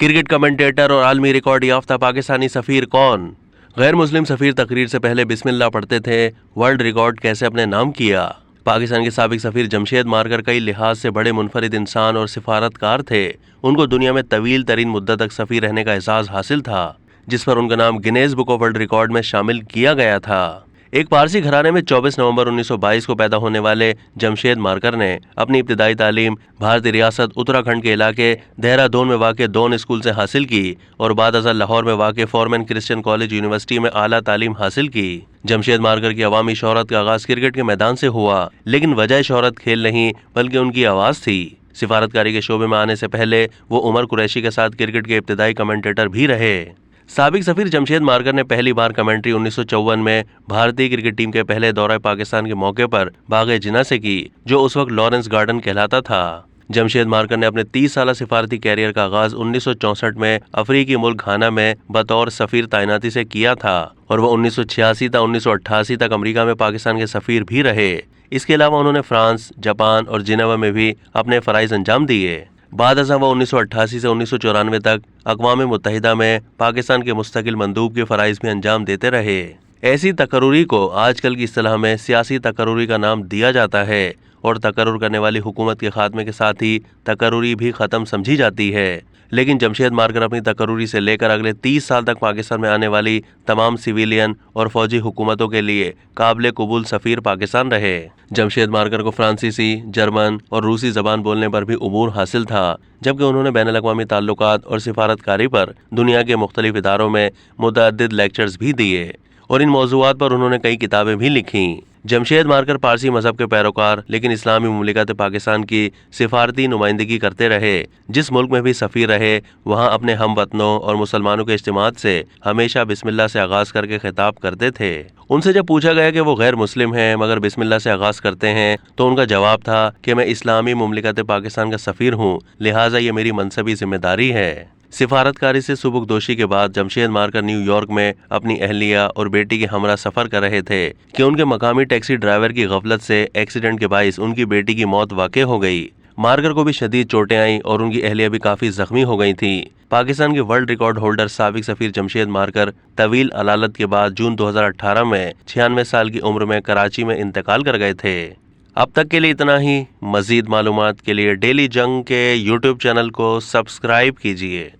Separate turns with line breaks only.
Cricket commentator और आलमी record याफ्ता पाकिस्तानी सफीर कौन? गैर मुस्लिम सफीर तकरीर से पहले बिस्मिल्लाह पढ़ते थे। वर्ल्ड रिकॉर्ड कैसे अपने नाम किया? पाकिस्तान के साबिक सफीर जमशेद मारकर कई लिहाज से बड़े मुनफरिद इंसान और सिफारतकार थे। उनको दुनिया में तवील तरीन मुद्दत तक सफीर रहने का एहसास हासिल था, जिस पर उनका नाम Guinness book of world record में शामिल किया गया था। एक पारसी घराने में 24 नवंबर 1922 को पैदा होने वाले जमशेद मारकर ने अपनी इब्तिदाई तालीम भारतीय रियासत उत्तराखंड के इलाके देहरादून में वाक़ डॉन स्कूल से हासिल की और बाद अज़र लाहौर में वाक़ फॉरमैन क्रिश्चियन कॉलेज यूनिवर्सिटी में आला तालीम हासिल की। जमशेद मारकर की अवामी शोहरत का आगाज़ क्रिकेट के मैदान से हुआ, लेकिन वजह शोहरत खेल नहीं बल्कि उनकी आवाज़ थी। सिफारतकारी के शोबे में आने से पहले वो उमर कुरैशी के साथ क्रिकेट के इब्तिदाई कमेंटेटर भी रहे। साबिक सफीर जमशेद मारकर ने पहली बार कमेंट्री 1954 में भारतीय क्रिकेट टीम के पहले दौरे पाकिस्तान के मौके पर बाग़े जिना से की, जो उस वक्त लॉरेंस गार्डन कहलाता था। जमशेद मारकर ने अपने 30 साल सिफारती कैरियर का आगाज 1964 में अफ्रीकी मुल्क घाना में बतौर सफीर तैनाती से किया था और वो 1986 था 1988 तक अमेरिका में पाकिस्तान के सफीर भी रहे। इसके अलावा उन्होंने फ्रांस, जापान और जिनेवा में भी अपने फराइज अंजाम दिए। बाद अज़ां वो 1988 से 1994 तक अक़वाम मुत्तहिदा में पाकिस्तान के मुस्तकिल मंदूब के फराइज भी अंजाम देते रहे। ऐसी तकर्रुरी को आजकल की इस्तिलाह में सियासी तकर्रुरी का नाम दिया जाता है और तकर्रुर करने वाली हुकूमत के खात्मे के साथ ही तकर्रुरी भी ख़त्म समझी जाती है। लेकिन जमशेद मारकर अपनी तकर्रुरी से लेकर अगले 30 साल तक पाकिस्तान में आने वाली तमाम सिविलियन और फौजी हुकूमतों के लिए काबिल कबूल सफ़ीर पाकिस्तान रहे। जमशेद मारकर को फ्रांसीसी, जर्मन और रूसी ज़बान बोलने पर भी उबूर हासिल था, जबकि उन्होंने बैनुल-अक़वामी ताल्लुकात और सिफारतकारी पर दुनिया के मुख्तलिफ इदारों में मुतअद्दिद लेक्चर्स भी दिए और इन मौज़ूआत पर उन्होंने कई किताबें भी लिखीं। जमशेद मारकर पारसी मजहब के पैरोकार लेकिन इस्लामी मुमलिकत पाकिस्तान की सिफारती नुमाइंदगी करते रहे। जिस मुल्क में भी सफ़ीर रहे वहाँ अपने हम वतनों और मुसलमानों के इज्तिमात से हमेशा बिस्मिल्लाह से आगाज़ करके खिताब करते थे। उनसे जब पूछा गया कि वो गैर मुस्लिम हैं मगर बिस्मिल्लाह से आगाज़ करते हैं, तो उनका जवाब था कि मैं इस्लामी मुमलिकत पाकिस्तान का सफ़ीर हूँ, लिहाजा ये मेरी मनसबी जिम्मेदारी है। सिफारतकारी से सुबुकदोशी के बाद जमशेद मारकर न्यूयॉर्क में अपनी अहलिया और बेटी के हमरा सफ़र कर रहे थे कि उनके मकामी टैक्सी ड्राइवर की गफलत से एक्सीडेंट के बाइस उनकी बेटी की मौत वाक़ हो गई। मारकर को भी शदीद चोटें आईं और उनकी अहलिया भी काफ़ी जख्मी हो गई थी। पाकिस्तान के वर्ल्ड रिकॉर्ड होल्डर साबिक सफ़ीर जमशेद मारकर तवील अलालत के बाद जून 2018 में 96 साल की उम्र में कराची में इंतकाल कर गए थे। अब तक के लिए इतना ही। मज़ीद मालूमात के लिए डेली जंग के यूट्यूब चैनल को सब्सक्राइब कीजिए।